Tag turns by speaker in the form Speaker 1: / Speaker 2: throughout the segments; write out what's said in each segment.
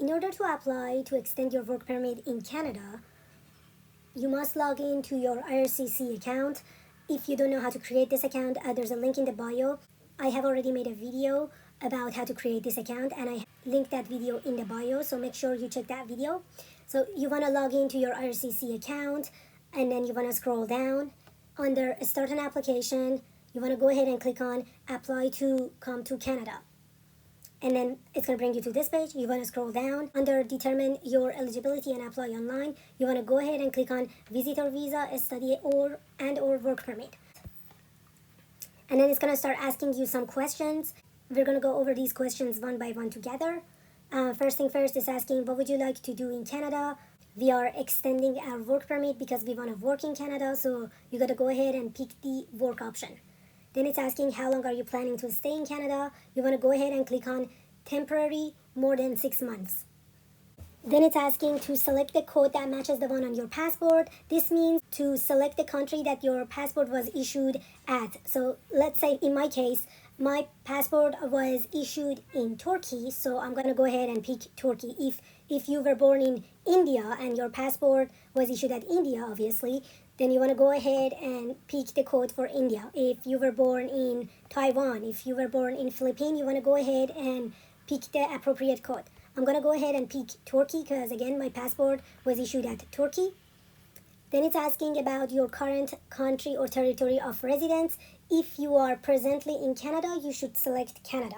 Speaker 1: In order to apply to extend your work permit in Canada, you must log in to your IRCC account. If you don't know how to create this account, there's a link in the bio. I have already made a video about how to create this account and I linked that video in the bio, so make sure you check that video. So you want to log into your IRCC account and then you want to scroll down. Under Start an Application, you want to go ahead and click on Apply to come to Canada. And then it's going to bring you to this page. You want to scroll down. Under Determine your eligibility and apply online, you want to go ahead and click on Visitor Visa, Study or Work Permit. And then it's going to start asking you some questions. We're going to go over these questions one by one together. First thing first, is asking what would you like to do in Canada. We are extending our work permit because we want to work in Canada, so you got to go ahead and pick the work option. Then it's asking how long are you planning to stay in Canada. You want to go ahead and click on temporary, more than 6 months. Then it's asking to select the code that matches the one on your passport. This means to select the country that your passport was issued at. So let's say in my case, my passport was issued in Turkey, so I'm going to go ahead and pick Turkey. If you were born in India and your passport was issued at India, obviously, then you want to go ahead and pick the code for India. If you were born in Taiwan, if you were born in Philippines, you want to go ahead and pick the appropriate code. I'm going to go ahead and pick Turkey because, again, my passport was issued at Turkey. Then it's asking about your current country or territory of residence. If you are presently in Canada, you should select Canada.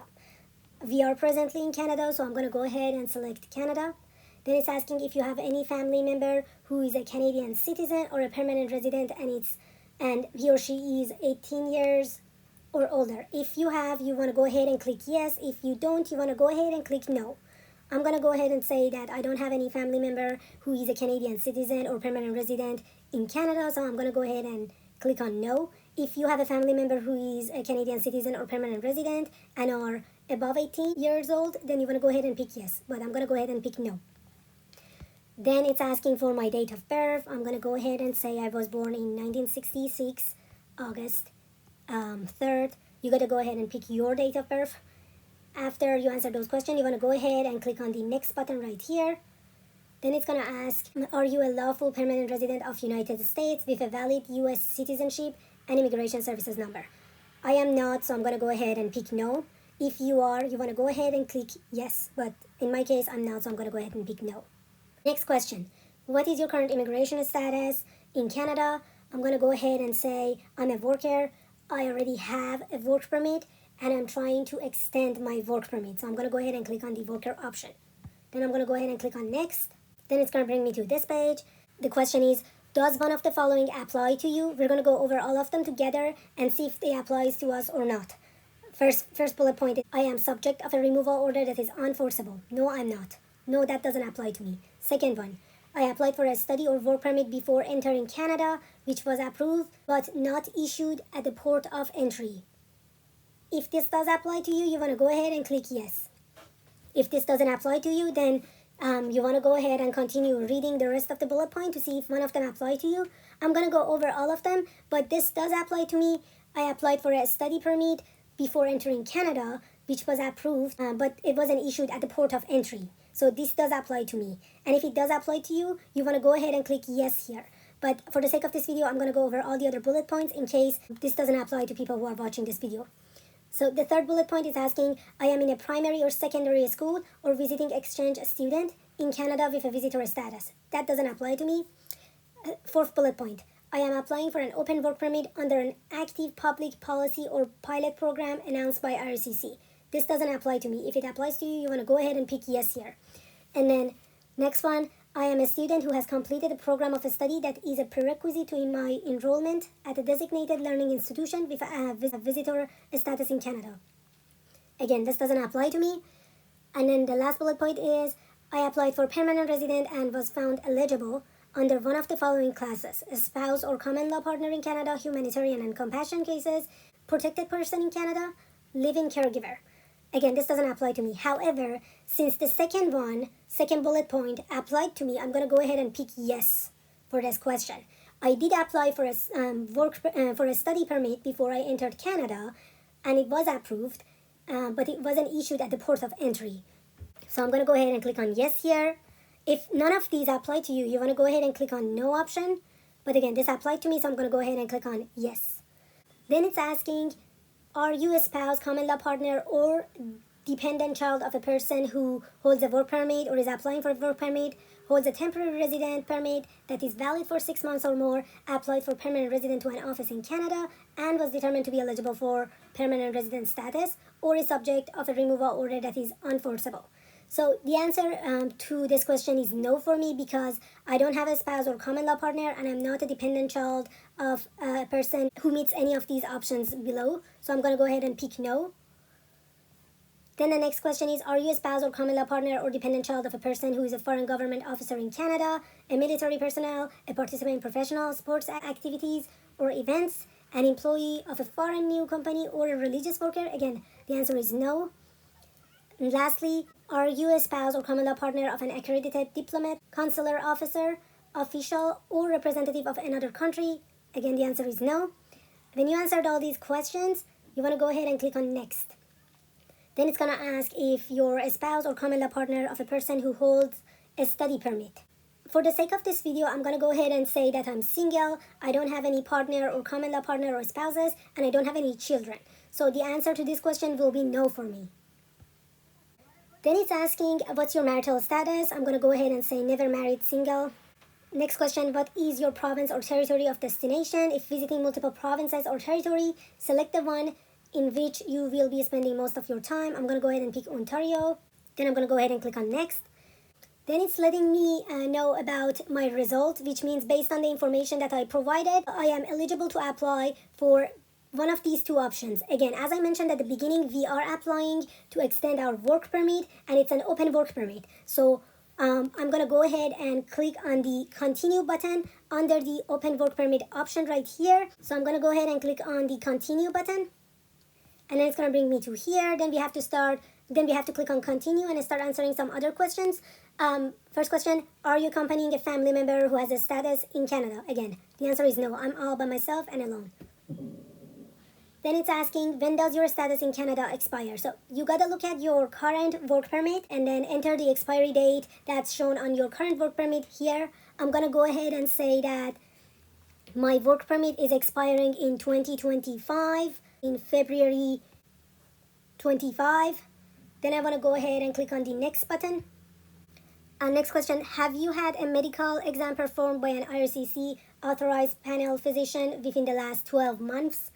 Speaker 1: We are presently in Canada, so I'm going to go ahead and select Canada. Then it's asking if you have any family member who is a Canadian citizen or a permanent resident and he or she is 18 years or older. If you have, you want to go ahead and click yes. If you don't, you want to go ahead and click no. I'm going to go ahead and say that I don't have any family member who is a Canadian citizen or permanent resident in Canada, so I'm going to go ahead and click on no. If you have a family member who is a Canadian citizen or permanent resident and are above 18 years old, then you want to go ahead and pick yes, but I'm going to go ahead and pick no. Then it's asking for my date of birth. I'm going to go ahead and say I was born in 1966, August 3rd. You got to go ahead and pick your date of birth. After you answer those questions, you want to go ahead and click on the next button right here. Then it's going to ask, are you a lawful permanent resident of United States with a valid U.S. citizenship and immigration services number? I am not, so I'm going to go ahead and pick no. If you are, you want to go ahead and click yes, but in my case, I'm not, so I'm going to go ahead and pick no. Next question, what is your current immigration status in Canada? I'm going to go ahead and say I'm a worker. I already have a work permit and I'm trying to extend my work permit. So I'm going to go ahead and click on the worker option. Then I'm going to go ahead and click on next. Then it's going to bring me to this page. The question is, does one of the following apply to you? We're going to go over all of them together and see if they applies to us or not. First bullet point is, I am subject of a removal order that is unenforceable. No, I'm not. No, that doesn't apply to me. Second one, I applied for a study or work permit before entering Canada, which was approved but not issued at the port of entry. If this does apply to you, you want to go ahead and click yes. If this doesn't apply to you, then you want to go ahead and continue reading the rest of the bullet point to see if one of them apply to you. I'm going to go over all of them, but this does apply to me. I applied for a study permit before entering Canada, which was approved, but it wasn't issued at the port of entry. So this does apply to me. And if it does apply to you, you want to go ahead and click yes here. But for the sake of this video, I'm going to go over all the other bullet points in case this doesn't apply to people who are watching this video. So the third bullet point is asking, I am in a primary or secondary school or visiting exchange student in Canada with a visitor status. That doesn't apply to me. Fourth bullet point, I am applying for an open work permit under an active public policy or pilot program announced by IRCC. This doesn't apply to me. If it applies to you, you want to go ahead and pick yes here. And then next one, I am a student who has completed a program of a study that is a prerequisite to my enrollment at a designated learning institution with a visitor status in Canada. Again, this doesn't apply to me. And then the last bullet point is, I applied for permanent resident and was found eligible under one of the following classes: a spouse or common law partner in Canada, humanitarian and compassion cases, protected person in Canada, living caregiver. Again, this doesn't apply to me. However, since the second bullet point applied to me, I'm going to go ahead and pick yes for this question. I did apply for a study permit before I entered Canada, and it was approved, but it wasn't issued at the port of entry. So I'm going to go ahead and click on yes here. If none of these apply to you, you want to go ahead and click on no option. But again, this applied to me, so I'm going to go ahead and click on yes. Then it's asking, are you a spouse, common law partner, or dependent child of a person who holds a work permit or is applying for a work permit, holds a temporary resident permit that is valid for 6 months or more, applied for permanent resident to an office in Canada, and was determined to be eligible for permanent resident status, or is subject of a removal order that is unenforceable. So the answer to this question is no for me, because I don't have a spouse or common law partner, and I'm not a dependent child of a person who meets any of these options below. So I'm going to go ahead and pick no. Then the next question is, are you a spouse or common law partner or dependent child of a person who is a foreign government officer in Canada, a military personnel, a participant in professional sports activities or events, an employee of a foreign new company, or a religious worker? Again, the answer is no. And lastly, are you a spouse or common law partner of an accredited diplomat, consular officer, official, or representative of another country? Again, the answer is no. When you answered all these questions, you want to go ahead and click on next. Then it's going to ask if you're a spouse or common law partner of a person who holds a study permit. For the sake of this video, I'm going to go ahead and say that I'm single, I don't have any partner or common law partner or spouses, and I don't have any children. So the answer to this question will be no for me. Then it's asking, what's your marital status? I'm going to go ahead and say never married, single. Next question, what is your province or territory of destination? If visiting multiple provinces or territory, select the one in which you will be spending most of your time. I'm going to go ahead and pick Ontario. Then I'm going to go ahead and click on next. Then it's letting me know about my result, which means based on the information that I provided, I am eligible to apply for one of these two options. Again, as I mentioned at the beginning, we are applying to extend our work permit, and it's an open work permit. So I'm going to go ahead and click on the continue button under the open work permit option right here. So I'm going to go ahead and click on the continue button, and then it's going to bring me to here. Then we have to click on continue and start answering some other questions. First question, are you accompanying a family member who has a status in Canada? Again, the answer is no. I'm all by myself and alone. Then it's asking, when does your status in Canada expire? So you gotta look at your current work permit and then enter the expiry date that's shown on your current work permit here. I'm gonna go ahead and say that my work permit is expiring in 2025, in February 25. Then I wanna go ahead and click on the next button. Next question, have you had a medical exam performed by an IRCC authorized panel physician within the last 12 months?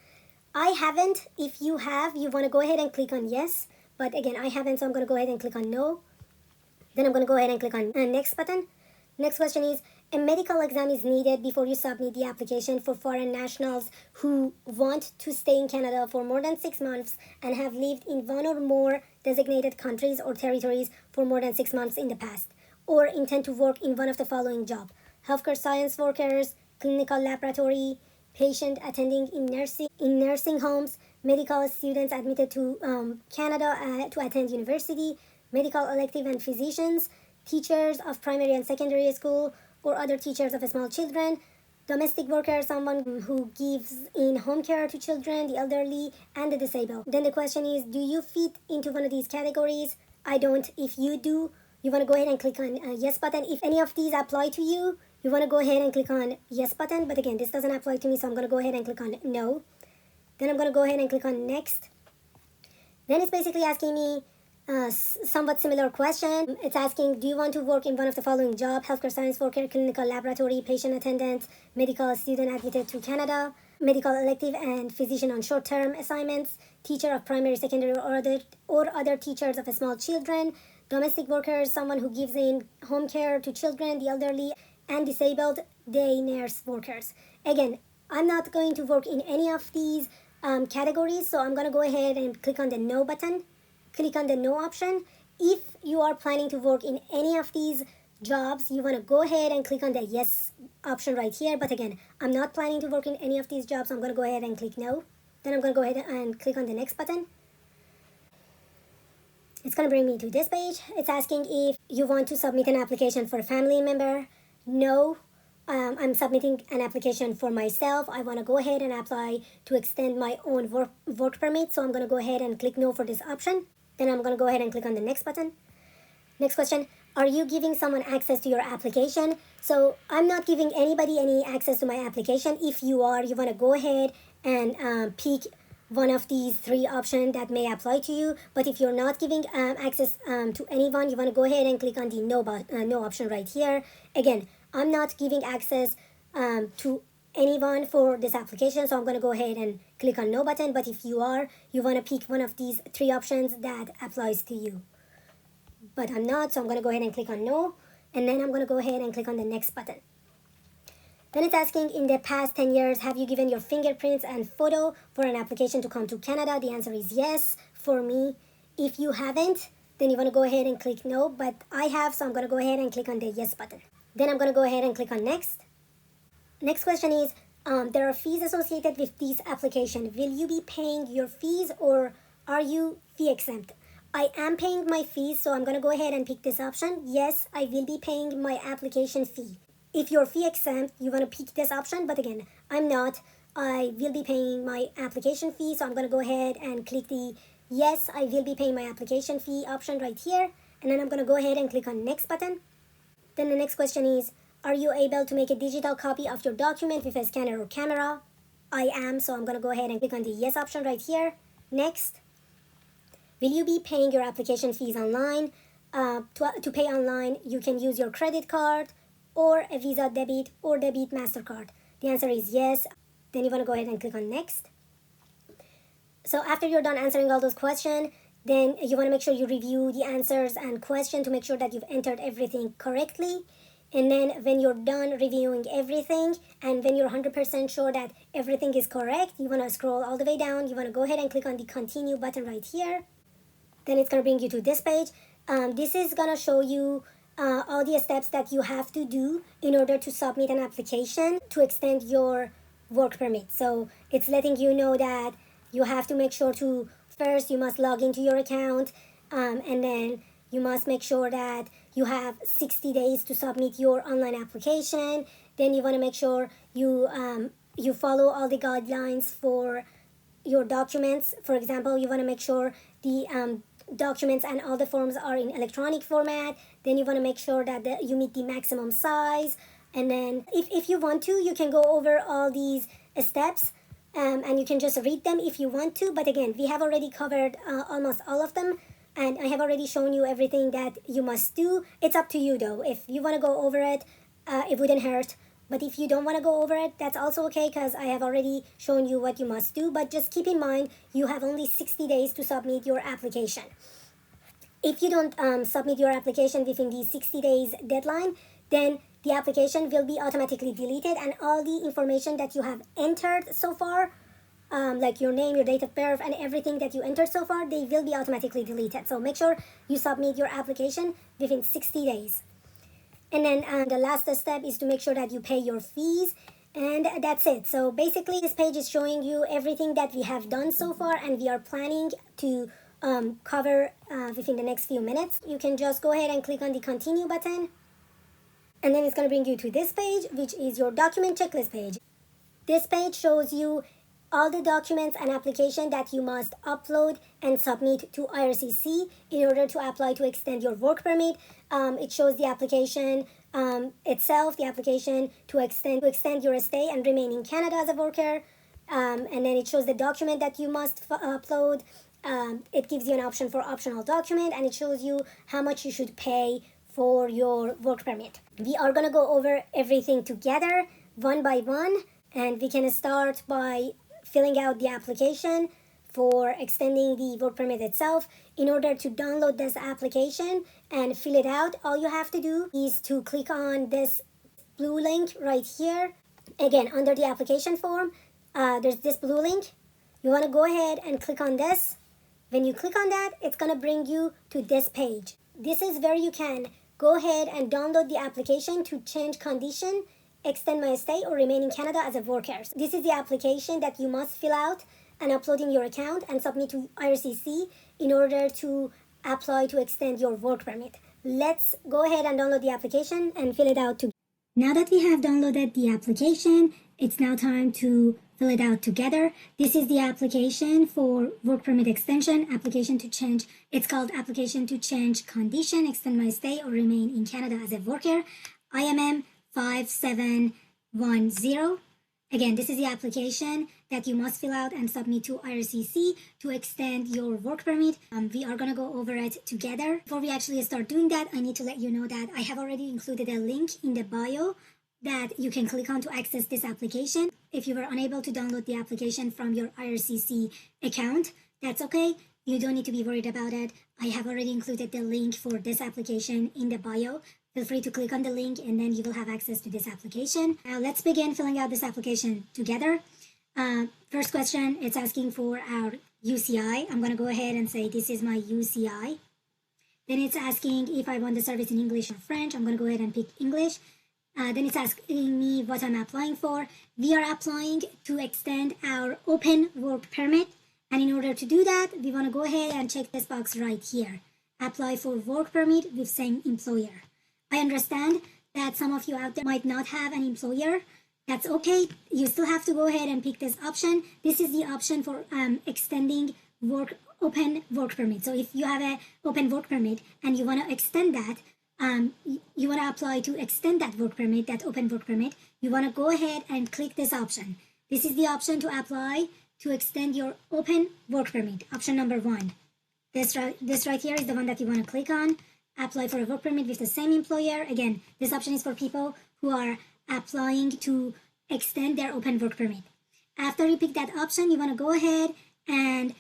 Speaker 1: I haven't. If you have, you want to go ahead and click on yes. But again, I haven't, so I'm going to go ahead and click on no. Then I'm going to go ahead and click on next button. Next question is, a medical exam is needed before you submit the application for foreign nationals who want to stay in Canada for more than 6 months and have lived in one or more designated countries or territories for more than 6 months in the past, or intend to work in one of the following jobs: healthcare science workers, clinical laboratory, patient attending in nursing homes, medical students admitted to Canada to attend university, medical elective and physicians, teachers of primary and secondary school, or other teachers of small children, domestic worker, someone who gives in home care to children, the elderly, and the disabled. Then the question is, do you fit into one of these categories? I don't. If you do, you want to go ahead and click on yes button. If any of these apply to you, you want to go ahead and click on yes button. But again, this doesn't apply to me, so I'm going to go ahead and click on no. Then I'm going to go ahead and click on next. Then it's basically asking me somewhat similar question. It's asking, do you want to work in one of the following jobs: healthcare science worker, clinical laboratory, patient attendant, medical student admitted to Canada, medical elective and physician on short-term assignments, teacher of primary, secondary, or other teachers of small children, domestic workers, someone who gives in home care to children, the elderly, and disabled day nurse workers. Again, I'm not going to work in any of these categories, so I'm going to go ahead and click on the no button. Click on the no option. If you are planning to work in any of these jobs, you want to go ahead and click on the yes option right here. But again, I'm not planning to work in any of these jobs, so I'm going to go ahead and click no. Then I'm going to go ahead and click on the next button. It's going to bring me to this page. It's asking if you want to submit an application for a family member. No, I'm submitting an application for myself. I want to go ahead and apply to extend my own work permit. So I'm going to go ahead and click no for this option. Then I'm going to go ahead and click on the next button. Next question, are you giving someone access to your application? So I'm not giving anybody any access to my application. If you are, you want to go ahead and pick one of these three options that may apply to you. But if you're not giving access to anyone, you want to go ahead and click on the no option right here. Again, I'm not giving access to anyone for this application, so I'm going to go ahead and click on no button. But if you are, you want to pick one of these three options that applies to you. But I'm not, so I'm going to go ahead and click on no, and then I'm going to go ahead and click on the next button. Then it's asking, in the past 10 years, have you given your fingerprints and photo for an application to come to Canada? The answer is yes for me. If you haven't, then you want to go ahead and click no, but I have, so I'm going to go ahead and click on the yes button. Then I'm going to go ahead and click on next. Next question is, there are fees associated with this application. Will you be paying your fees or are you fee exempt? I am paying my fees, so I'm going to go ahead and pick this option. Yes, I will be paying my application fee. If you're fee exempt, you want to pick this option, but again, I'm not. I will be paying my application fee, so I'm going to go ahead and click the yes, I will be paying my application fee option right here, and then I'm going to go ahead and click on next button. Then the next question is, are you able to make a digital copy of your document with a scanner or camera? I am, so I'm going to go ahead and click on the yes option right here. Next. Will you be paying your application fees online? To pay online, you can use your credit card or a Visa debit or debit MasterCard. The answer is yes. Then you want to go ahead and click on next. So after you're done answering all those questions, then you want to make sure you review the answers and questions to make sure that you've entered everything correctly. And then when you're done reviewing everything and when you're 100% sure that everything is correct, you want to scroll all the way down. You want to go ahead and click on the continue button right here. Then it's going to bring you to this page. This is going to show you all the steps that you have to do in order to submit an application to extend your work permit. So it's letting you know that you have to make sure to, first you must log into your account, and then you must make sure that you have 60 days to submit your online application. Then you want to make sure you follow all the guidelines for your documents. For example, you want to make sure the documents and all the forms are in electronic format. Then you want to make sure that you meet the maximum size. And then if you want to, you can go over all these steps and you can just read them if you want to. But again, we have already covered almost all of them. And I have already shown you everything that you must do. It's up to you though. If you want to go over it, it wouldn't hurt. But if you don't want to go over it, that's also okay because I have already shown you what you must do. But just keep in mind, you have only 60 days to submit your application. If you don't submit your application within the 60 days deadline, then the application will be automatically deleted and all the information that you have entered so far, like your name, your date of birth, and everything that you entered so far, they will be automatically deleted. So make sure you submit your application within 60 days. And then the last step is to make sure that you pay your fees, and that's it. So basically, this page is showing you everything that we have done so far, and we are planning to cover within the next few minutes. You can just go ahead and click on the continue button, and then it's going to bring you to this page, which is your document checklist page. This page shows you all the documents and application that you must upload and submit to IRCC in order to apply to extend your work permit. It shows the application itself, the application to extend your stay and remain in Canada as a worker, and then it shows the document that you must upload. It gives you an option for optional document, and it shows you how much you should pay for your work permit. We are going to go over everything together one by one, and we can start by filling out the application for extending the work permit itself. In order to download this application and fill it out, all you have to do is to click on this blue link right here. Again, under the application form, there's this blue link. You want to go ahead and click on this. When you click on that, it's going to bring you to this page. This is where you can go ahead and download the application to change condition, extend my stay, or remain in Canada as a worker. This is the application that you must fill out and upload in your account and submit to IRCC in order to apply to extend your work permit. Let's go ahead and download the application and fill it out together. Now that we have downloaded the application, it's now time to fill it out together. This is the application for work permit extension, application to change. It's called application to change condition, extend my stay or remain in Canada as a worker, IMM 5710. Again, this is the application that you must fill out and submit to IRCC to extend your work permit. We are going to go over it together. Before we actually start doing that, I need to let you know that I have already included a link in the bio that you can click on to access this application. If you were unable to download the application from your IRCC account, that's okay. You don't need to be worried about it. I have already included the link for this application in the bio. Feel free to click on the link and then you will have access to this application. Now let's begin filling out this application together. First question, it's asking for our UCI. I'm going to go ahead and say this is my UCI. Then it's asking if I want the service in English or French. I'm going to go ahead and pick English. Then it's asking me what I'm applying for. We are applying to extend our open work permit. And in order to do that, we want to go ahead and check this box right here. Apply for work permit with same employer. I understand that some of you out there might not have an employer. That's okay. You still have to go ahead and pick this option. This is the option for extending open work permit. So if you have an open work permit and you want to extend that, you want to apply to extend that work permit, that open work permit, you want to go ahead and click this option. This is the option to apply to extend your open work permit. Option number 1. This right here is the one that you want to click on. Apply for a work permit with the same employer. Again, this option is for people who are applying to extend their open work permit. After you pick that option, you want to go ahead and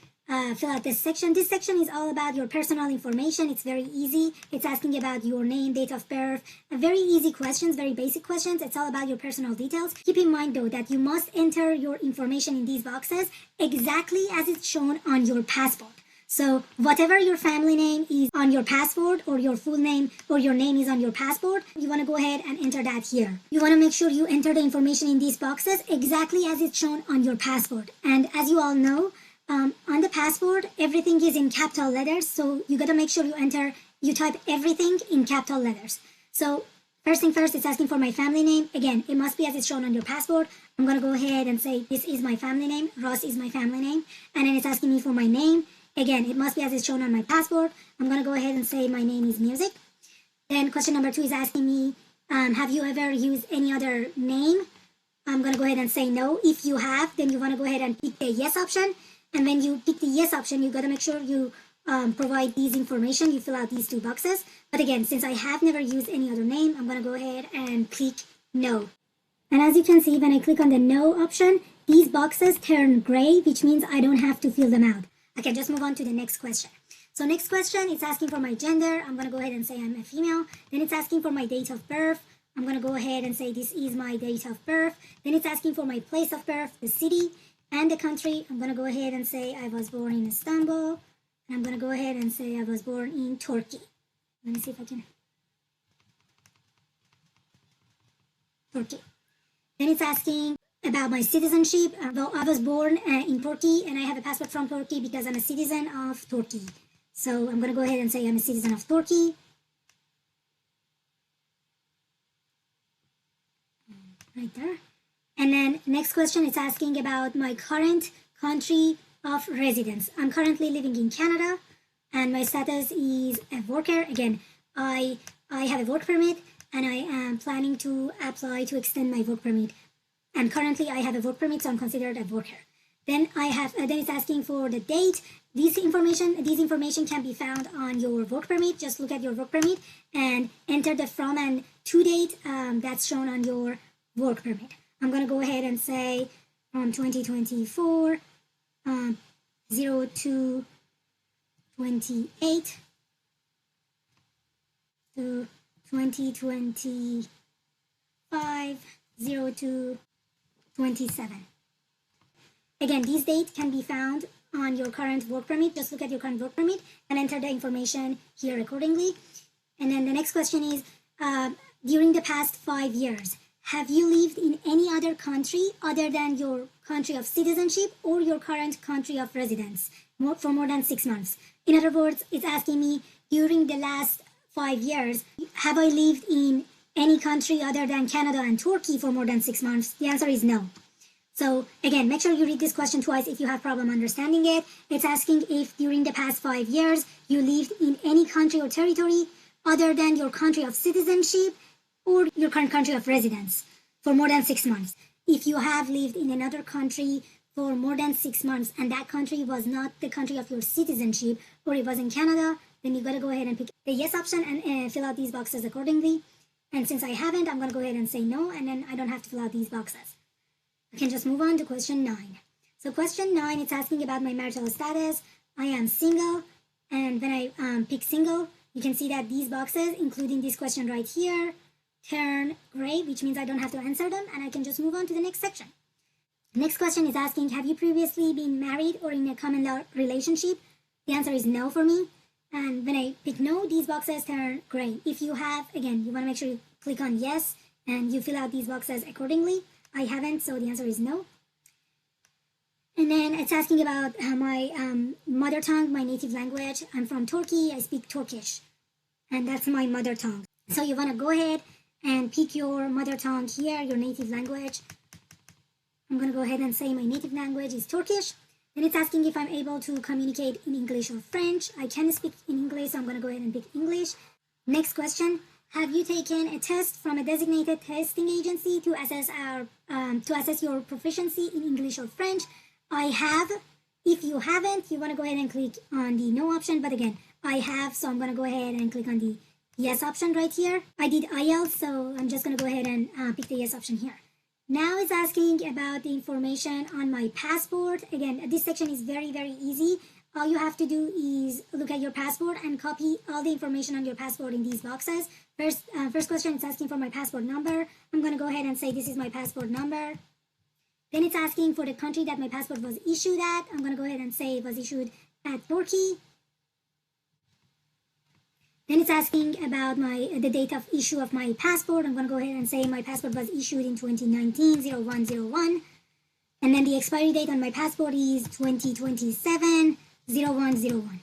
Speaker 1: fill out this section. This section is all about your personal information. It's very easy. It's asking about your name, date of birth, very easy questions, very basic questions. It's all about your personal details. Keep in mind though that you must enter your information in these boxes exactly as it's shown on your passport. So whatever your family name is on your passport or your full name or your name is on your passport, you want to go ahead and enter that here. You want to make sure you enter the information in these boxes exactly as it's shown on your passport. And as you all know, on the passport, everything is in capital letters. So you got to make sure you type everything in capital letters. So first thing first, it's asking for my family name. Again, it must be as it's shown on your passport. I'm going to go ahead and say this is my family name. Ross is my family name. And then it's asking me for my name. Again, it must be as it's shown on my passport. I'm going to go ahead and say my name is Music. Then question number 2 is asking me, have you ever used any other name? I'm going to go ahead and say no. If you have, then you want to go ahead and pick the yes option. And when you pick the yes option, you got to make sure you provide these information. You fill out these 2 boxes. But again, since I have never used any other name, I'm going to go ahead and click no. And as you can see, when I click on the no option, these boxes turn gray, which means I don't have to fill them out. I can just move on to the next question. So next question, it's asking for my gender. I'm going to go ahead and say I'm a female. Then it's asking for my date of birth. I'm going to go ahead and say this is my date of birth. Then it's asking for my place of birth, the city and the country. I'm going to go ahead and say I was born in Istanbul. And I'm going to go ahead and say I was born in Turkey. Let me see if I can. Turkey. Then it's asking about my citizenship. Well, I was born in Turkey and I have a passport from Turkey because I'm a citizen of Turkey. So I'm going to go ahead and say I'm a citizen of Turkey. Right there. And then next question, it's asking about my current country of residence. I'm currently living in Canada and my status is a worker. Again, I have a work permit and I am planning to apply to extend my work permit. And currently I have a work permit, so I'm considered a worker. Then then it's asking for the date. These information can be found on your work permit. Just look at your work permit and enter the from and to date that's shown on your work permit. I'm going to go ahead and say 2024 02/28 to 2025 02/27. Again, these dates can be found on your current work permit. Just look at your current work permit and enter the information here accordingly. And then the next question is, during the past 5 years, have you lived in any other country other than your country of citizenship or your current country of residence for more than 6 months? In other words, it's asking me, during the last 5 years, have I lived in any country other than Canada and Turkey for more than 6 months? The answer is no. So again, make sure you read this question twice if you have problem understanding it. It's asking if during the past 5 years you lived in any country or territory other than your country of citizenship or your current country of residence for more than 6 months. If you have lived in another country for more than 6 months and that country was not the country of your citizenship, or it was in Canada, then you gotta go ahead and pick the yes option and fill out these boxes accordingly. And since I haven't, I'm gonna go ahead and say no, and then I don't have to fill out these boxes. I can just move on to question 9. So question 9, it's asking about my marital status. I am single, and when I pick single, you can see that these boxes, including this question right here, turn gray, which means I don't have to answer them, and I can just move on to the next section. Next question is asking, have you previously been married or in a common law relationship? The answer is no for me. And when I pick no, these boxes turn gray. If you have, again, you want to make sure you click on yes and you fill out these boxes accordingly. I haven't, so the answer is no. And then it's asking about my mother tongue, my native language. I'm from Turkey. I speak Turkish, and that's my mother tongue. So you want to go ahead and pick your mother tongue here, your native language. I'm going to go ahead and say my native language is Turkish. Then it's asking if I'm able to communicate in English or French. I can speak in English, so I'm going to go ahead and pick English. Next question. Have you taken a test from a designated testing agency to assess your proficiency in English or French? I have. If you haven't, you want to go ahead and click on the no option. But again, I have, so I'm going to go ahead and click on the yes option right here. I did IELTS, so I'm just going to go ahead and pick the yes option here. Now it's asking about the information on my passport. Again, this section is very, very easy. All you have to do is look at your passport and copy all the information on your passport in these boxes. First question, it's asking for my passport number. I'm going to go ahead and say this is my passport number. Then it's asking for the country that my passport was issued at. I'm going to go ahead and say it was issued at Turkey. Then it's asking about the date of issue of my passport. I'm going to go ahead and say my passport was issued in 2019-0101. And then the expiry date on my passport is 2027-0101.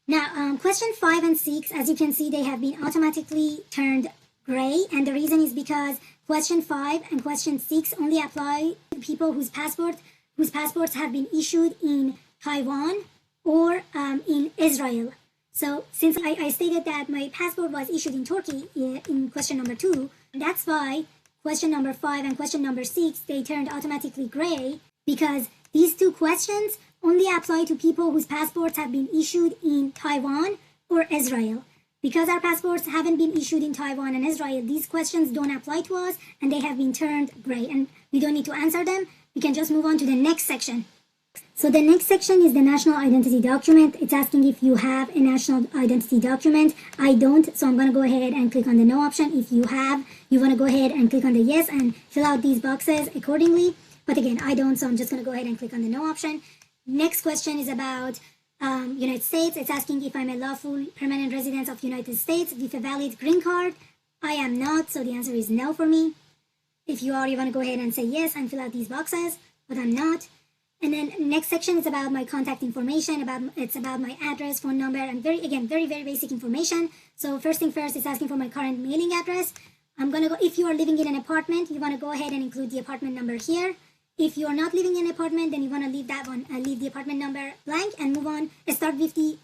Speaker 1: Now, question 5 and 6, as you can see, they have been automatically turned gray. And the reason is because question 5 and question 6 only apply to people whose passports have been issued in Taiwan or in Israel. So since I stated that my passport was issued in Turkey in question number 2, that's why question number 5 and question number 6, they turned automatically gray, because these two questions only apply to people whose passports have been issued in Taiwan or Israel. Because our passports haven't been issued in Taiwan and Israel, these questions don't apply to us and they have been turned gray, and we don't need to answer them. We can just move on to the next section. So the next section is the national identity document. It's asking if you have a national identity document. I don't, so I'm going to go ahead and click on the no option. If you have, you want to go ahead and click on the yes and fill out these boxes accordingly. But again, I don't, so I'm just going to go ahead and click on the no option. Next question is about United States. It's asking if I'm a lawful permanent resident of United States with a valid green card. I am not, so the answer is no for me. If you are, you want to go ahead and say yes and fill out these boxes, but I'm not. And then next section is about my contact information, it's about my address, phone number, and very basic information. So first thing first, it's asking for my current mailing address. I'm gonna go, if you are living in an apartment, you wanna go ahead and include the apartment number here. If you are not living in an apartment, then you wanna leave that one, leave the apartment number blank and move on, start with the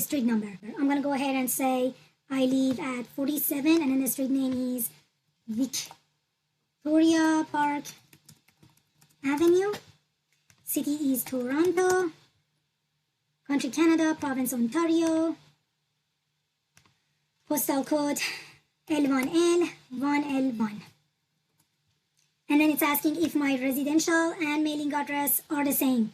Speaker 1: street number. I'm gonna go ahead and say I live at 47, and then the street name is Victoria Park Avenue. City is Toronto, country Canada, province Ontario, postal code L1L, 1L1. And then it's asking if my residential and mailing address are the same.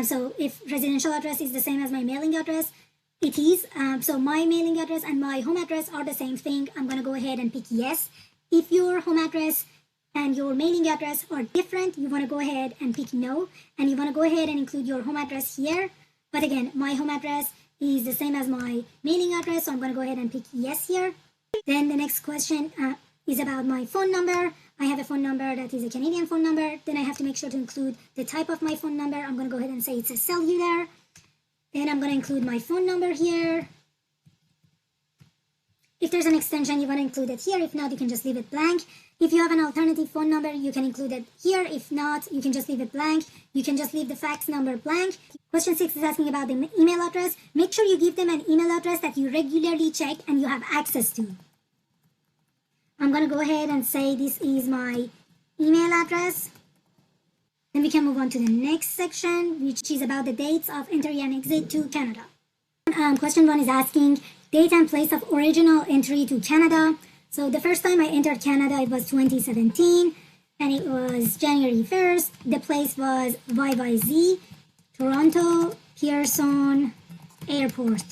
Speaker 1: So if residential address is the same as my mailing address, it is. So my mailing address and my home address are the same thing. I'm going to go ahead and pick yes. If your home address and your mailing address are different, you want to go ahead and pick no, and you want to go ahead and include your home address here. But again, my home address is the same as my mailing address, so I'm going to go ahead and pick yes here. Then the next question is about my phone number. I have a phone number that is a Canadian phone number. Then I have to make sure to include the type of my phone number. I'm going to go ahead and say it's a cellular. Then I'm going to include my phone number here. If there's an extension, you want to include it here. If not, you can just leave it blank. If you have an alternative phone number, you can include it here. If not, you can just leave it blank. You can just leave the fax number blank. Question 6 is asking about the email address. Make sure you give them an email address that you regularly check and you have access to. I'm going to go ahead and say this is my email address. Then we can move on to the next section, which is about the dates of entry and exit to Canada. Question 1 is asking date and place of original entry to Canada. So the first time I entered Canada, it was 2017, and it was January 1st. The place was YYZ, Toronto Pearson Airport.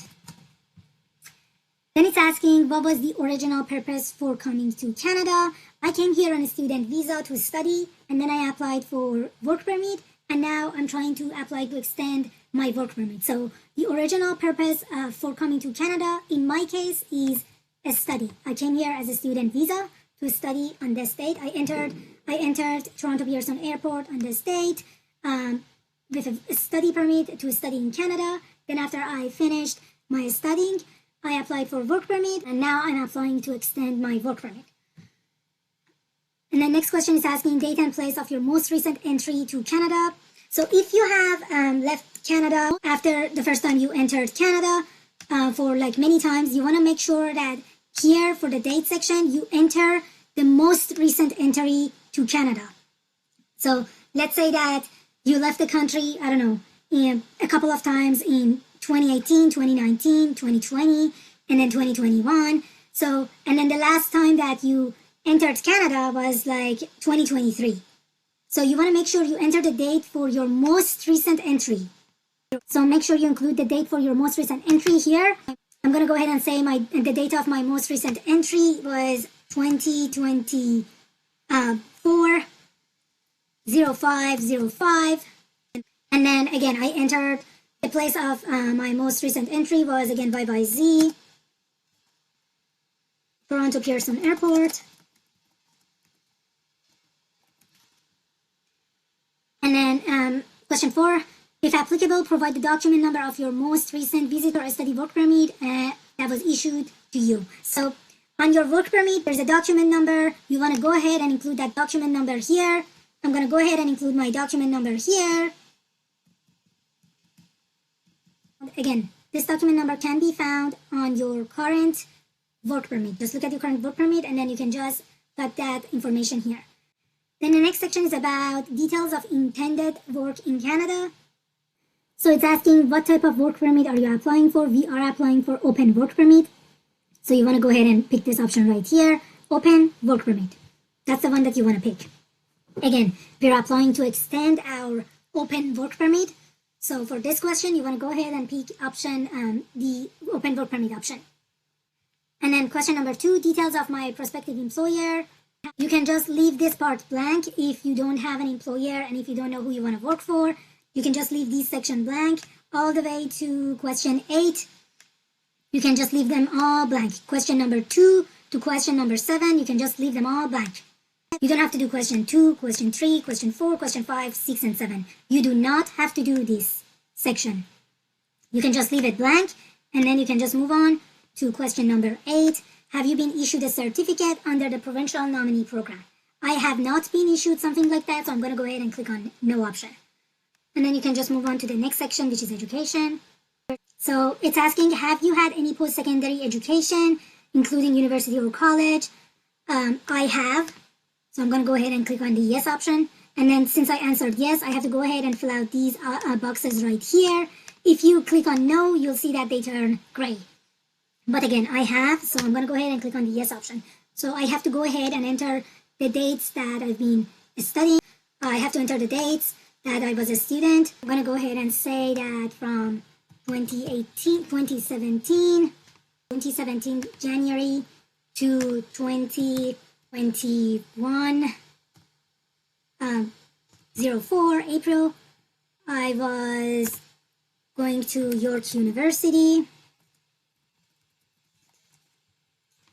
Speaker 1: Then it's asking what was the original purpose for coming to Canada. I came here on a student visa to study, and then I applied for work permit, and now I'm trying to apply to extend my work permit. So the original purpose for coming to Canada, in my case, is a study. I came here as a student visa to study on this date. I entered Toronto Pearson Airport on this date with a study permit to study in Canada. Then after I finished my studying, I applied for work permit, and now I'm applying to extend my work permit. And the next question is asking date and place of your most recent entry to Canada. So if you have left Canada after the first time you entered Canada for like many times, you want to make sure that here for the date section, you enter the most recent entry to Canada. So let's say that you left the country, I don't know, a couple of times in 2018, 2019, 2020, and then 2021. So, and then the last time that you entered Canada was like 2023. So you want to make sure you enter the date for your most recent entry. So make sure you include the date for your most recent entry here. I'm going to go ahead and say the date of my most recent entry was 2024 0505. And then again, I entered the place of my most recent entry was again YYZ, Toronto Pearson Airport. And then question 4, if applicable, provide the document number of your most recent visit or study work permit that was issued to you. So on your work permit, there's a document number. You want to go ahead and include that document number here. I'm going to go ahead and include my document number here. Again, this document number can be found on your current work permit. Just look at your current work permit and then you can just put that information here. Then the next section is about details of intended work in Canada. So it's asking what type of work permit are you applying for? We are applying for open work permit. So you want to go ahead and pick this option right here, open work permit. That's the one that you want to pick. Again, we're applying to extend our open work permit. So for this question, you want to go ahead and pick option, the open work permit option. And then question number 2, details of my prospective employer. You can just leave this part blank if you don't have an employer and if you don't know who you want to work for. You can just leave this section blank all the way to question 8. You can just leave them all blank. Question number 2 to question number 7, you can just leave them all blank. You don't have to do question 2, question 3, question 4, question 5, 6, and 7. You do not have to do this section. You can just leave it blank and then you can just move on to question number 8. Have you been issued a certificate under the Provincial Nominee Program? I have not been issued something like that, so I'm going to go ahead and click on no option. And then you can just move on to the next section, which is education. So it's asking, have you had any post-secondary education, including university or college? I have. So I'm going to go ahead and click on the yes option. And then since I answered yes, I have to go ahead and fill out these boxes right here. If you click on no, you'll see that they turn gray. But again, I have, so I'm going to go ahead and click on the yes option. So I have to go ahead and enter the dates that I've been studying. I have to enter the dates that I was a student. I'm going to go ahead and say that from 2017 January to 2021 04 April, I was going to York University.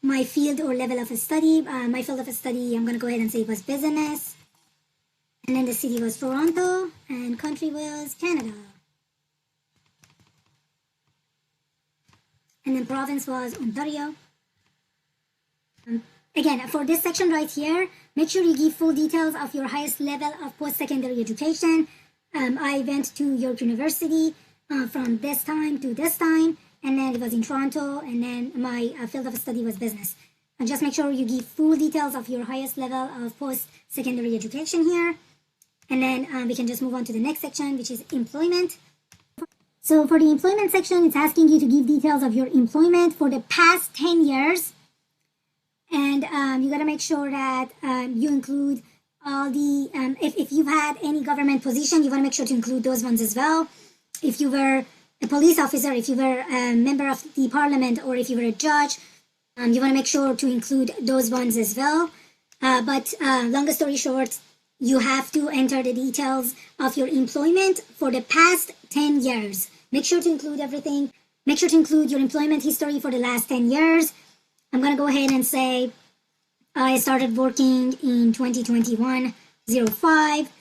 Speaker 1: My field or level of study, my field of study, I'm going to go ahead and say it was business. And then the city was Toronto and country was Canada. And then province was Ontario. Again, for this section right here, make sure you give full details of your highest level of post-secondary education. I went to York University from this time to this time, and then it was in Toronto, and then my field of study was business. And just make sure you give full details of your highest level of post-secondary education here. And then we can just move on to the next section, which is employment. So for the employment section, it's asking you to give details of your employment for the past 10 years. And you got to make sure that you include all the, if you've had any government position, you want to make sure to include those ones as well. If you were a police officer, if you were a member of the parliament, or if you were a judge, you want to make sure to include those ones as well. But long story short, you have to enter the details of your employment for the past 10 years. Make sure to include everything. Make sure to include your employment history for the last 10 years. I'm going to go ahead and say I started working in 2021 05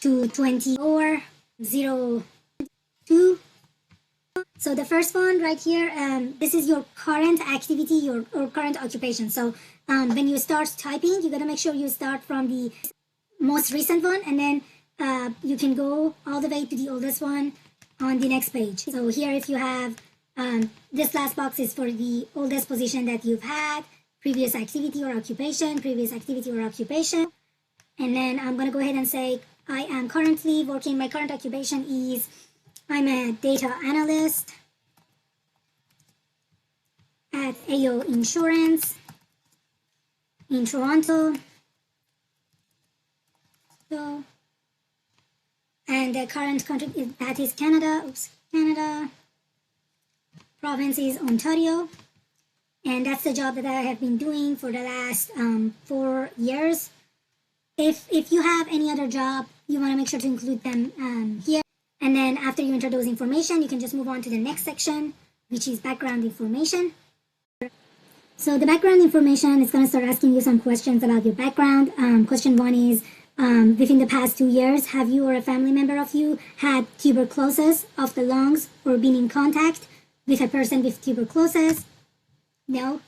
Speaker 1: to 24 02. So the first one right here, this is your current activity or current occupation. So when you start typing, you got to make sure you start from the most recent one, and then you can go all the way to the oldest one on the next page. So here, if you have this last box is for the oldest position that you've had, previous activity or occupation, previous activity or occupation. And then I'm going to go ahead and say I am currently working, my current occupation is I'm a data analyst at AO Insurance in Toronto. So, and the current country that is Canada. Oops, Canada. Province is Ontario, and that's the job that I have been doing for the last 4 years. If you have any other job, you want to make sure to include them here. And then after you enter those information, you can just move on to the next section, which is background information. So the background information is going to start asking you some questions about your background. Question 1 is, within the past 2 years, have you or a family member of you had tuberculosis of the lungs or been in contact with a person with tuberculosis? No.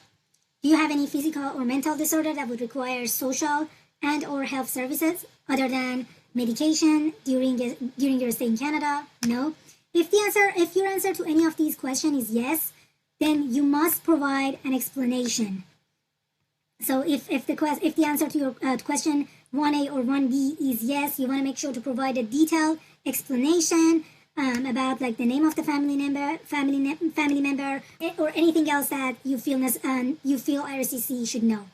Speaker 1: Do you have any physical or mental disorder that would require social and or health services other than medication during your stay in Canada? No. If your answer to any of these questions is yes, then you must provide an explanation. So if the answer to your question 1A or 1B is yes, you want to make sure to provide a detailed explanation about like the name of the family member, or anything else that you feel IRCC should know.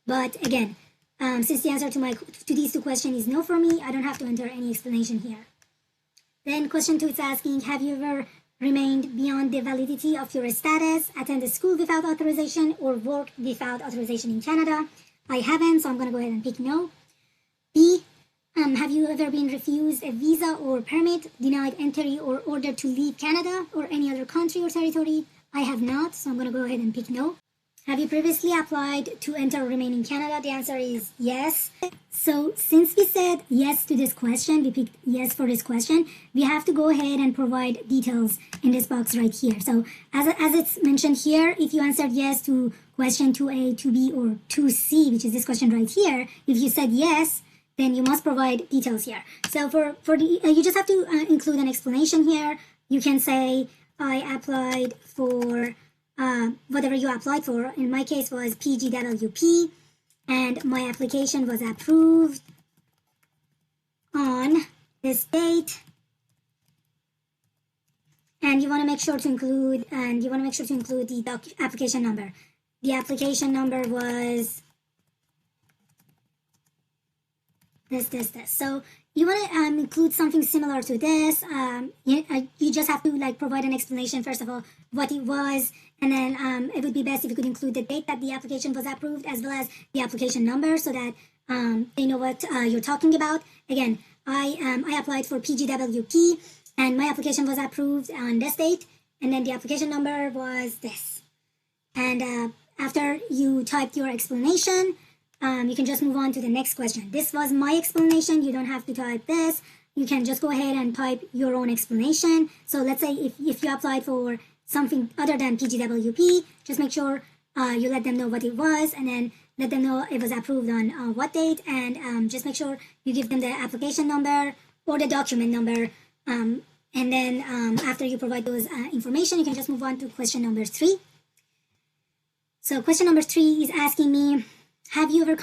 Speaker 1: But again, since the answer to these 2 questions is no for me, I don't have to enter any explanation here. Then question 2 is asking, have you ever remained beyond the validity of your status, attended school without authorization, or worked without authorization in Canada? I haven't, so I'm going to go ahead and pick no. B, have you ever been refused a visa or permit, denied entry, or ordered to leave Canada or any other country or territory? I have not, so I'm going to go ahead and pick no. Have you previously applied to enter or remain in Canada? The answer is yes. So since we said yes to this question, we picked yes for this question, we have to go ahead and provide details in this box right here. So as it's mentioned here, if you answered yes to question 2A, 2B, or 2C, which is this question right here, if you said yes, then you must provide details here. So for the you just have to include an explanation here. You can say I applied for whatever you applied for. In my case was PGWP, and my application was approved on this date. And you want to make sure to include the application number. The application number was this. So you want to include something similar to this. You just have to provide an explanation first of all what it was, and then it would be best if you could include the date that the application was approved as well as the application number, so that they know what you're talking about. Again, I applied for PGWP, and my application was approved on this date, and then the application number was this. And after you typed your explanation, you can just move on to the next question. This was my explanation. You don't have to type this. You can just go ahead and type your own explanation. So let's say if you applied for something other than PGWP, just make sure you let them know what it was, and then let them know it was approved on what date, and just make sure you give them the application number or the document number. And then after you provide those information, you can just move on to question number 3. So question number 3 is asking me, have you ever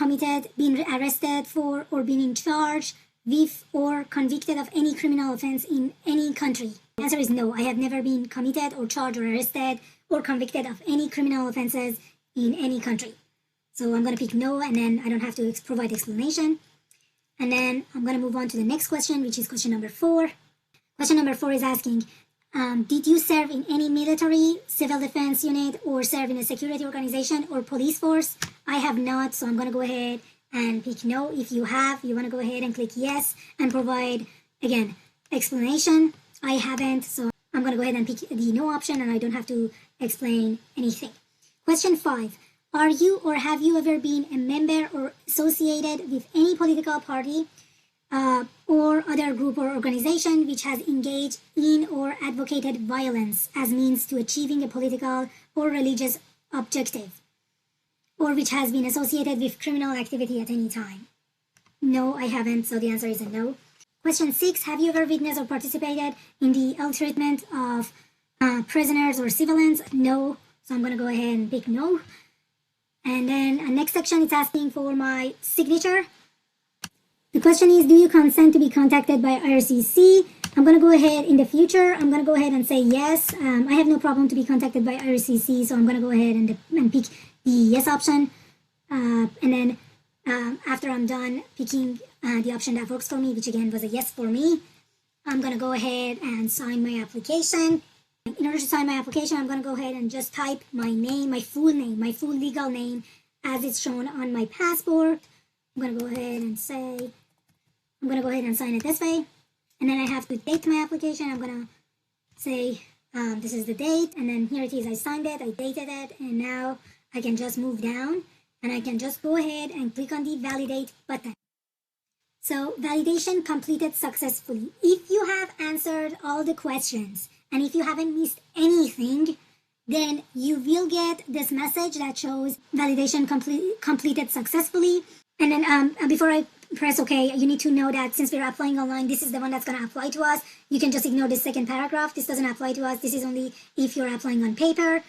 Speaker 1: been arrested for, or been in charge with or convicted of any criminal offense in any country? The answer is no. I have never been committed or charged or arrested or convicted of any criminal offenses in any country. So I'm going to pick no, and then I don't have to provide explanation. And then I'm going to move on to the next question, which is question number 4. Question number 4 is asking, did you serve in any military, civil defense unit, or serve in a security organization or police force? I have not, so I'm going to go ahead and pick no. If you have, you want to go ahead and click yes and provide, again, explanation. I haven't, so I'm going to go ahead and pick the no option, and I don't have to explain anything. Question 5. Are you or have you ever been a member or associated with any political party or other group or organization which has engaged in or advocated violence as means to achieving a political or religious objective, or which has been associated with criminal activity at any time? No, I haven't, so the answer is a no. Question 6, have you ever witnessed or participated in the ill treatment of prisoners or civilians? No, so I'm going to go ahead and pick no. And then next section, it's asking for my signature. The question is, do you consent to be contacted by IRCC? I'm going to go ahead in the future. I'm going to go ahead and say yes. I have no problem to be contacted by IRCC, so I'm going to go ahead and pick the yes option. And then after I'm done picking the option that works for me, which again was a yes for me, I'm going to go ahead and sign my application. In order to sign my application, I'm going to go ahead and just type my name, my full legal name as it's shown on my passport. I'm going to go ahead and say, I'm going to go ahead and sign it this way. And then I have to date my application. I'm going to say, this is the date. And then here it is. I signed it. I dated it. And now I can just move down. And I can just go ahead and click on the validate button. So validation completed successfully. If you have answered all the questions and if you haven't missed anything, then you will get this message that shows validation completed successfully. And then before I press OK, you need to know that since we're applying online, this is the one that's going to apply to us. You can just ignore this second paragraph. This doesn't apply to us. This is only if you're applying on paper.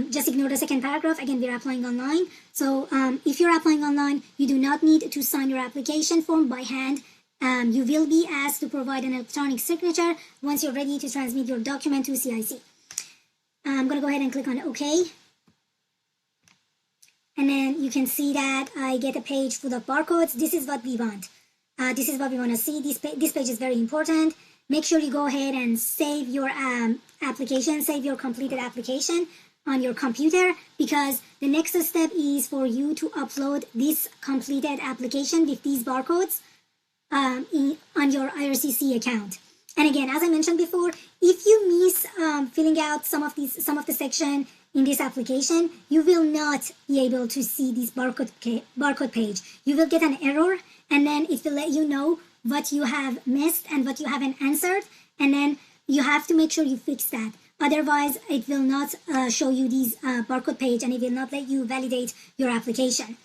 Speaker 1: Just ignore the second paragraph. Again, we're applying online. So if you're applying online, you do not need to sign your application form by hand. You will be asked to provide an electronic signature once you're ready to transmit your document to CIC. I'm going to go ahead and click on OK. And then you can see that I get a page full of barcodes. This is what we want. This is what we want to see. This page is very important. Make sure you go ahead and save your application, save your completed application on your computer, because the next step is for you to upload this completed application with these barcodes on your IRCC account. And again, as I mentioned before, if you miss filling out some of the section in this application, you will not be able to see this barcode page. You will get an error, and then it will let you know what you have missed and what you haven't answered, and then you have to make sure you fix that. Otherwise, it will not show you these barcode page, and it will not let you validate your application.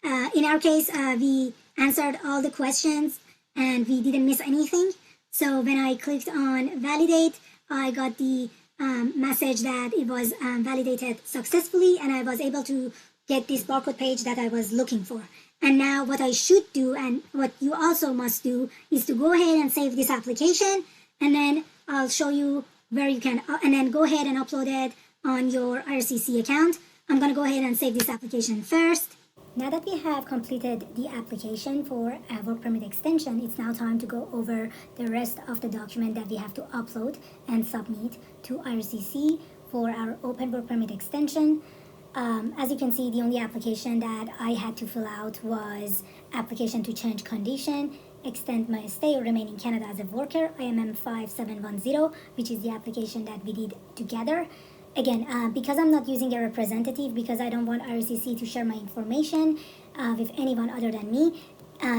Speaker 1: In our case, we answered all the questions and we didn't miss anything. So when I clicked on validate, I got the message that it was validated successfully, and I was able to get this barcode page that I was looking for. And now what I should do, and what you also must do, is to go ahead and save this application, and then I'll show you where you can, and then go ahead and upload it on your IRCC account. I'm going to go ahead and save this application first. Now that we have completed the application for a work permit extension, it's now time to go over the rest of the document that we have to upload and submit to IRCC for our open work permit extension. As you can see, the only application that I had to fill out was application to change condition, extend my stay or remain in Canada as a worker, IMM 5710, which is the application that we did together. Again, because I'm not using a representative, because I don't want IRCC to share my information with anyone other than me,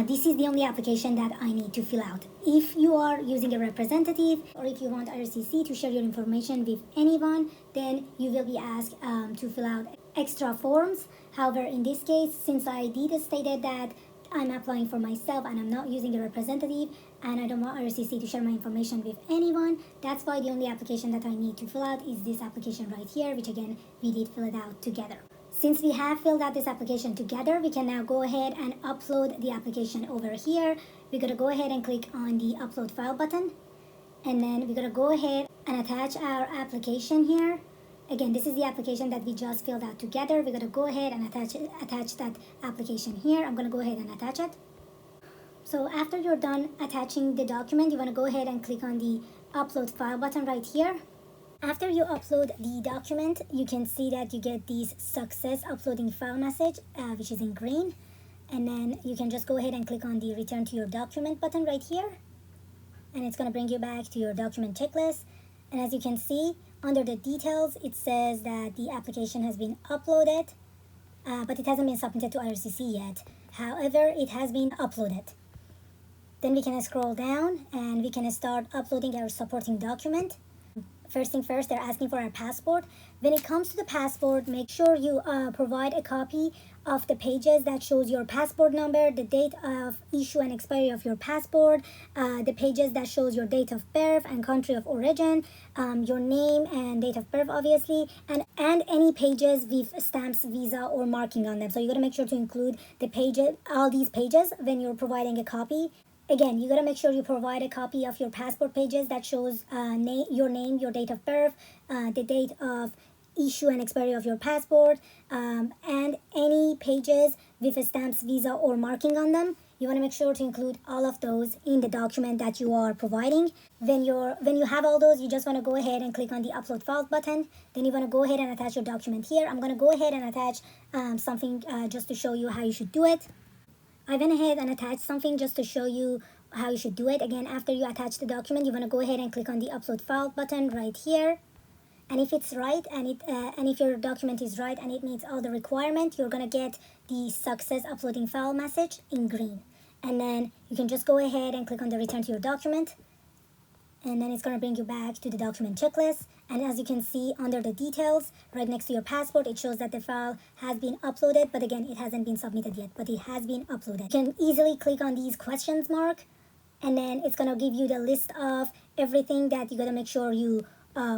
Speaker 1: this is the only application that I need to fill out. If you are using a representative, or if you want IRCC to share your information with anyone, then you will be asked to fill out extra forms. However, in this case, since I did stated that I'm applying for myself and I'm not using a representative and I don't want IRCC to share my information with anyone, that's why the only application that I need to fill out is this application right here, which again, we did fill it out together. Since we have filled out this application together, we can now go ahead and upload the application over here. We're gonna go ahead and click on the upload file button, and then we're gonna go ahead and attach our application here. Again, this is the application that we just filled out together. We're gonna go ahead and attach that application here. I'm gonna go ahead and attach it. So after you're done attaching the document, you wanna go ahead and click on the upload file button right here. After you upload the document, you can see that you get this success uploading file message, which is in green. And then you can just go ahead and click on the return to your document button right here. And it's gonna bring you back to your document checklist. And as you can see, under the details, it says that the application has been uploaded, but it hasn't been submitted to IRCC yet. However, it has been uploaded. Then we can scroll down and we can start uploading our supporting document. First thing first, they're asking for our passport. When it comes to the passport, make sure you provide a copy of the pages that shows your passport number, the date of issue and expiry of your passport, the pages that shows your date of birth and country of origin, your name and date of birth obviously, and any pages with stamps, visa or marking on them. So you gotta make sure to include the pages, all these pages when you're providing a copy. Again, you gotta make sure you provide a copy of your passport pages that shows your name, your date of birth, the date of issue and expiry of your passport, and any pages with a stamps, visa, or marking on them. You want to make sure to include all of those in the document that you are providing. When you have all those, you just want to go ahead and click on the upload file button. Then you want to go ahead and attach your document here. I'm going to go ahead and attach something just to show you how you should do it. I went ahead and attached something just to show you how you should do it. Again, after you attach the document, you want to go ahead and click on the upload file button right here. And if it's right and if your document is right and it meets all the requirements, you're gonna get the success uploading file message in green. And then you can just go ahead and click on the return to your document. And then it's gonna bring you back to the document checklist. And as you can see under the details, right next to your passport, it shows that the file has been uploaded, but again, it hasn't been submitted yet, but it has been uploaded. You can easily click on these questions mark, and then it's gonna give you the list of everything that you gotta make sure you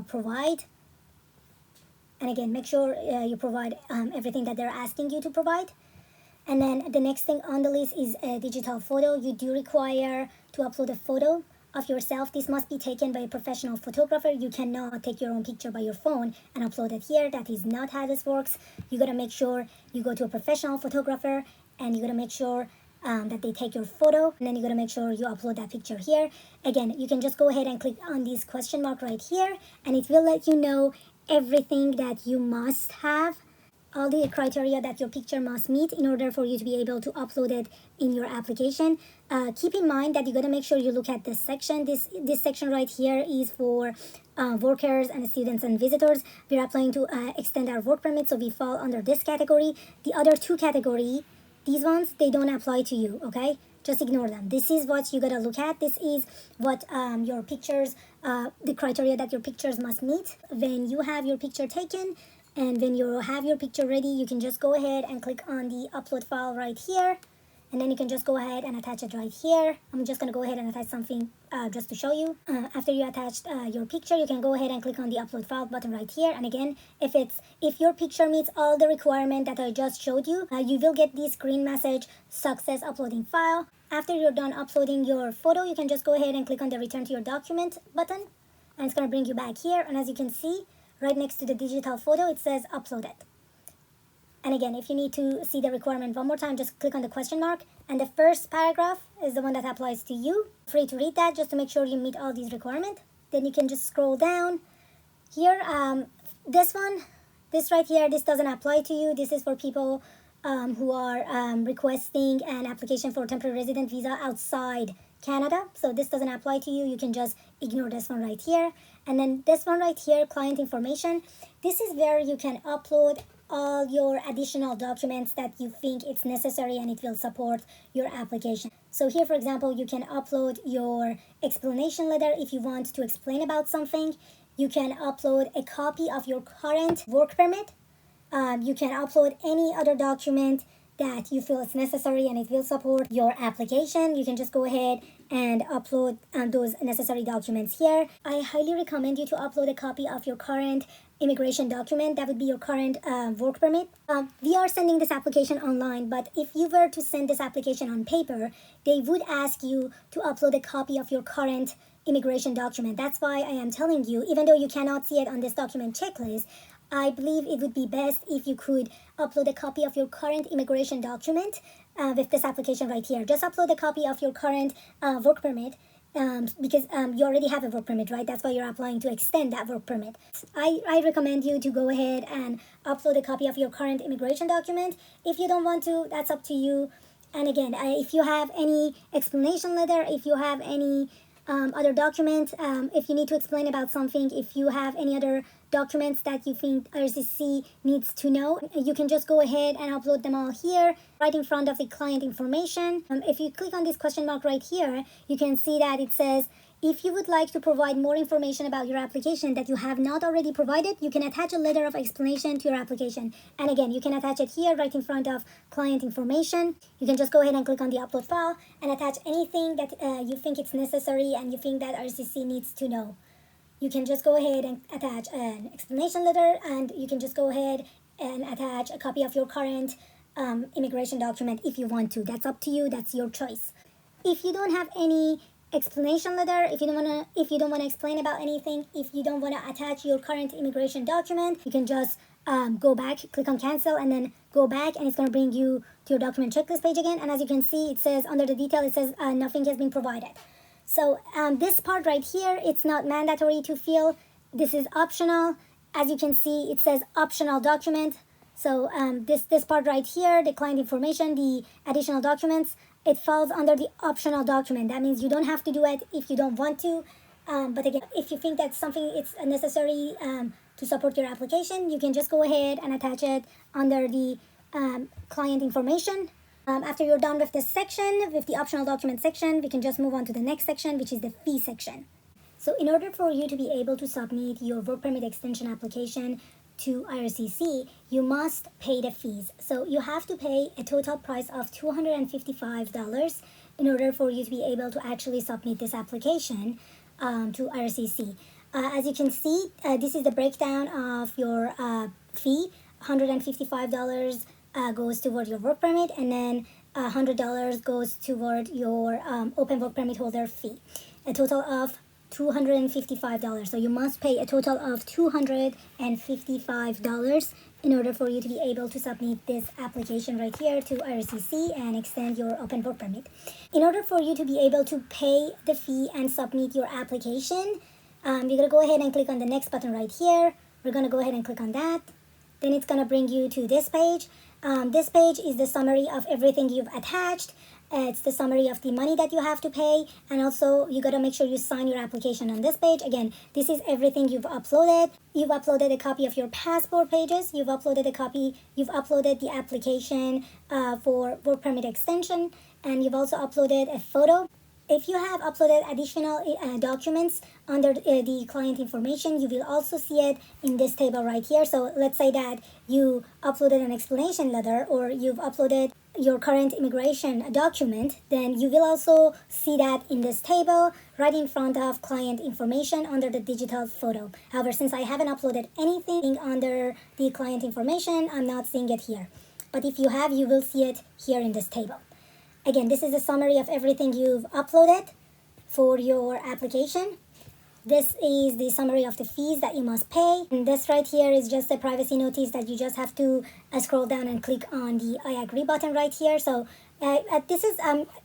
Speaker 1: provide. And again, make sure you provide everything that they're asking you to provide. And then the next thing on the list is a digital photo. You do require to upload a photo of yourself. This must be taken by a professional photographer. You cannot take your own picture by your phone and upload it here. That is not how this works. You gotta make sure you go to a professional photographer and you gotta make sure that they take your photo, and then you gotta make sure you upload that picture here. Again, you can just go ahead and click on this question mark right here, and it will let you know everything that you must have, all the criteria that your picture must meet in order for you to be able to upload it in your application. Keep in mind that you gotta make sure you look at this section. This section right here is for workers and students and visitors. We're applying to extend our work permit, so we fall under this category. The other two categories, these ones, they don't apply to you, okay? Just ignore them. This is what you gotta look at. This is what your pictures, the criteria that your pictures must meet. When you have your picture taken and when you have your picture ready, you can just go ahead and click on the upload file right here. And then you can just go ahead and attach it right here. I'm just gonna go ahead and attach something just to show you. After you attached your picture, you can go ahead and click on the upload file button right here. And again, if your picture meets all the requirements that I just showed you, you will get this green message, success uploading file. After you're done uploading your photo, you can just go ahead and click on the return to your document button. And it's gonna bring you back here. And as you can see, right next to the digital photo, it says uploaded. And again, if you need to see the requirement one more time, just click on the question mark. And the first paragraph is the one that applies to you. Free to read that just to make sure you meet all these requirements. Then you can just scroll down. Here, this right here, this doesn't apply to you. This is for people who are requesting an application for temporary resident visa outside Canada. So this doesn't apply to you. You can just ignore this one right here. And then this one right here, client information. This is where you can upload all your additional documents that you think it's necessary and it will support your application. So here, for example, you can upload your explanation letter if you want to explain about something. You can upload a copy of your current work permit. You can upload any other document that you feel is necessary and it will support your application. You can just go ahead and upload those necessary documents here. I highly recommend you to upload a copy of your current immigration document. That would be your current work permit. We are sending this application online, but if you were to send this application on paper, they would ask you to upload a copy of your current immigration document. That's why I am telling you, even though you cannot see it on this document checklist, I believe it would be best if you could upload a copy of your current immigration document with this application right here. Just upload a copy of your current work permit because you already have a work permit, right? That's why you're applying to extend that work permit. I recommend you to go ahead and upload a copy of your current immigration document. If you don't want to, that's up to you. And again, if you have any explanation letter, if you have any other documents, if you need to explain about something, if you have any other documents that you think IRCC needs to know, you can just go ahead and upload them all here right in front of the client information. If you click on this question mark right here, you can see that it says, if you would like to provide more information about your application that you have not already provided, you can attach a letter of explanation to your application. And again, you can attach it here right in front of client information. You can just go ahead and click on the upload file and attach anything that you think it's necessary and you think that IRCC needs to know. You can just go ahead and attach an explanation letter, and you can just go ahead and attach a copy of your current immigration document if you want to. That's up to you. That's your choice. If you don't have any explanation letter, if you don't want to explain about anything, if you don't want to attach your current immigration document, you can just go back, click on cancel, and then go back, and it's going to bring you to your document checklist page again. And as you can see, it says under the detail, it says nothing has been provided. So this part right here, it's not mandatory to fill. This is optional. As you can see, it says optional document. So this part right here, the client information, the additional documents, it falls under the optional document. That means you don't have to do it if you don't want to. But again, if you think that something is necessary to support your application, you can just go ahead and attach it under the client information. After you're done with this section, with the optional document section, we can just move on to the next section, which is the fee section. So in order for you to be able to submit your work permit extension application to IRCC, you must pay the fees. So you have to pay a total price of $255 in order for you to be able to actually submit this application to IRCC. As you can see, this is the breakdown of your fee. $155 goes toward your work permit, and then $100 goes toward your open work permit holder fee. A total of $255. So you must pay a total of $255 in order for you to be able to submit this application right here to IRCC and extend your open work permit. In order for you to be able to pay the fee and submit your application, you're going to go ahead and click on the next button right here. We're going to go ahead and click on that. Then it's going to bring you to this page. This page is the summary of everything you've attached. It's the summary of the money that you have to pay, and also you got to make sure you sign your application on this page. Again, this is everything you've uploaded. You've uploaded a copy of your passport pages. You've uploaded the application for work permit extension, and you've also uploaded a photo. If you have uploaded additional documents under the client information, you will also see it in this table right here. So let's say that you uploaded an explanation letter, or you've uploaded your current immigration document, then you will also see that in this table right in front of client information under the digital photo. However, since I haven't uploaded anything under the client information, I'm not seeing it here. But if you have, you will see it here in this table. Again, this is a summary of everything you've uploaded for your application. This is the summary of the fees that you must pay. And this right here is just a privacy notice that you just have to scroll down and click on the I agree button right here. So this is,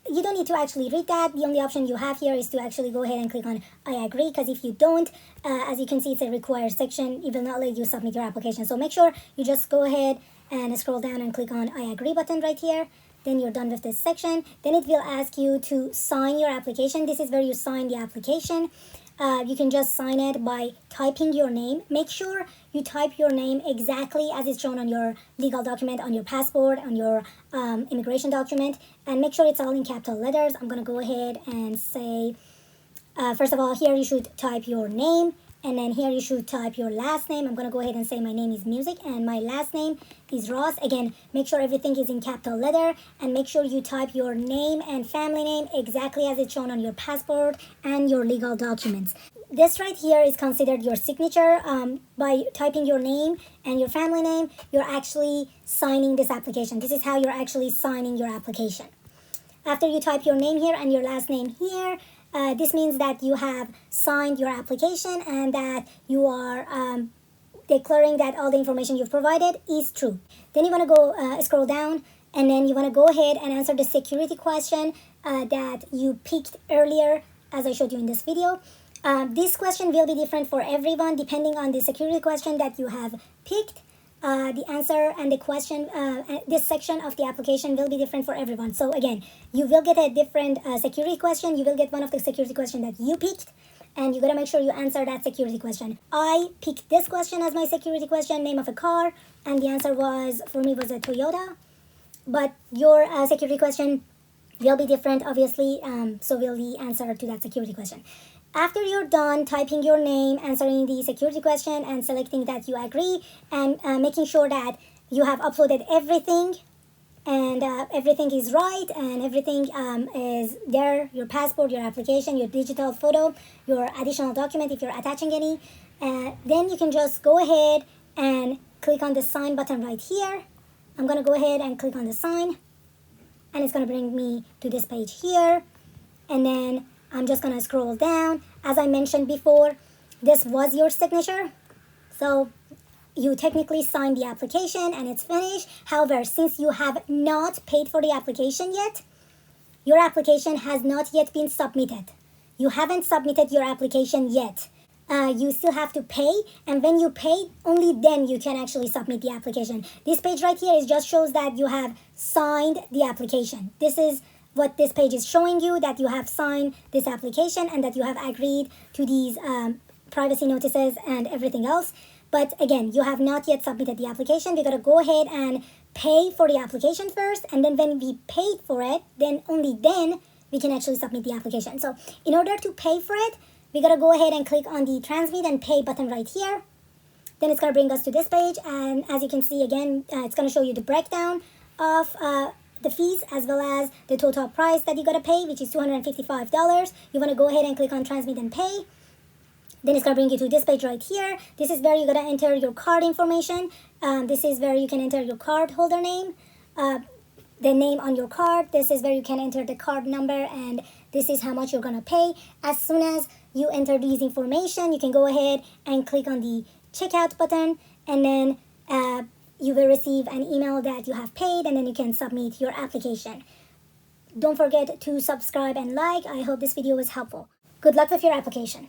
Speaker 1: you don't need to actually read that. The only option you have here is to actually go ahead and click on I agree, because if you don't, as you can see, it's a required section. It will not let you submit your application. So make sure you just go ahead and scroll down and click on I agree button right here. Then you're done with this section. Then it will ask you to sign your application. This is where you sign the application. You can just sign it by typing your name. Make sure you type your name exactly as it's shown on your legal document, on your passport, on your immigration document, and make sure it's all in capital letters. I'm going to go ahead and say, first of all, here you should type your name, And then here you should type your last name. I'm going to go ahead and say my name is Music and my last name is Ross. Again, make sure everything is in capital letter and make sure you type your name and family name exactly as it's shown on your passport and your legal documents. This right here is considered your signature. By typing your name and your family name, you're actually signing this application. This is how you're actually signing your application. After you type your name here and your last name here, this means that you have signed your application and that you are declaring that all the information you've provided is true. Then you want to go scroll down and then you want to go ahead and answer the security question that you picked earlier as I showed you in this video. This question will be different for everyone depending on the security question that you have picked. The answer and the question, this section of the application will be different for everyone. So again, you will get a different security question. You will get one of the security question that you picked, and you gotta make sure you answer that security question. I picked this question as my security question, name of a car, and the answer was, for me, was a Toyota. But your security question will be different, obviously, so will the answer to that security question. After you're done typing your name, answering the security question, and selecting that you agree, and making sure that you have uploaded everything, and everything is right, and everything is there, your passport, your application, your digital photo, your additional document if you're attaching any, then you can just go ahead and click on the sign button right here. I'm going to go ahead and click on the sign, and it's going to bring me to this page here, and then I'm just going to scroll down. As I mentioned before, this was your signature. So you technically signed the application and it's finished. However, since you have not paid for the application yet, your application has not yet been submitted. You haven't submitted your application yet. You still have to pay, and when you pay, only then you can actually submit the application. This page right here just shows that you have signed the application. This is what this page is showing you, that you have signed this application and that you have agreed to these privacy notices and everything else. But again, you have not yet submitted the application. We got to go ahead and pay for the application first, and then when we paid for it, then only then we can actually submit the application. So in order to pay for it, we got to go ahead and click on the transmit and pay button right here. Then it's going to bring us to this page, and as you can see again, it's going to show you the breakdown of the fees as well as the total price that you gotta pay, which is $255. You want to go ahead and click on transmit and pay. Then it's gonna bring you to this page right here. This is where you're gonna enter your card information. This is where you can enter your card holder name, the name on your card. This is where you can enter the card number, and this is how much you're gonna pay. As soon as you enter these information, you can go ahead and click on the checkout button, and then you will receive an email that you have paid, and then you can submit your application. Don't forget to subscribe and like. I hope this video was helpful. Good luck with your application.